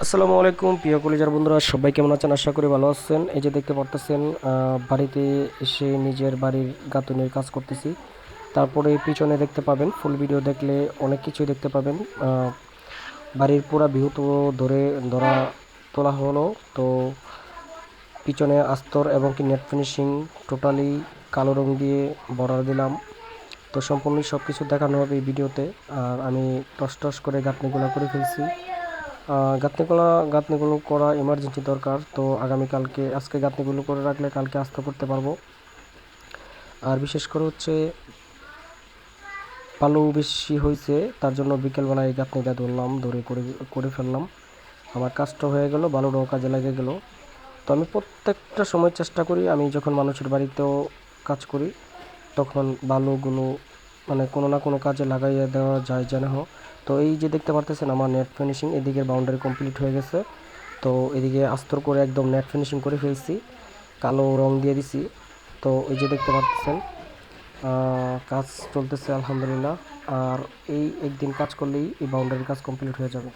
আসসালামু আলাইকুম প্রিয় কলিজার বন্ধুরা, সবাই কেমন আছেন? আশা করি ভালো আছেন। এই যে দেখতে পারতেছেন, বাড়িতে এসে নিজের বাড়ির গাঁথুনির কাজ করতেছি। তারপরে পিছনে দেখতে পাবেন, ফুল ভিডিও দেখলে অনেক কিছুই দেখতে পাবেন। বাড়ির পুরা ভিউ তো ধরে ধরা তোলা হলো। তো পিছনে আস্তর এবং কি নেট ফিনিশিং টোটালি কালো রং দিয়ে বর্ডার দিলাম। তো সম্পূর্ণ সব কিছু দেখানো হবে এই ভিডিওতে। আর আমি টস টস করে গাঁথনিগুলো করে ফেলছি। গাঁথনিগুলো করা এমার্জেন্সি দরকার, তো আগামীকালকে আজকে গাঁথনিগুলো করে রাখলে কালকে আস্তে করতে পারবো। আর বিশেষ করে হচ্ছে বালু বেশি হয়েছে, তার জন্য বিকেলবেলায় এই গাঁথনিটা ধরলাম, ধরে করে করে ফেললাম। আমার কাজটা হয়ে গেল, বালুটাও কাজে লেগে গেল। তো আমি প্রত্যেকটা সময় চেষ্টা করি, আমি যখন মানুষের বাড়িতেও কাজ করি তখন বালুগুলো মানে কোনো না কোনো কাজে লাগাইয়া দেওয়া যায় যেন হোক। তো এই যে দেখতে পারতেছেন আমার নেট ফিনিশিং, এদিকে বাউন্ডারি কমপ্লিট হয়ে গেছে। তো এদিকে আস্তর করে একদম নেট ফিনিশিং করে ফেলছি, কালো রং দিয়ে দিছি। তো এই যে দেখতে পাচ্ছেন, কাজ চলতেছে আলহামদুলিল্লাহ। আর এই একদিন কাজ করলেই এই বাউন্ডারির কাজ কমপ্লিট হয়ে যাবে।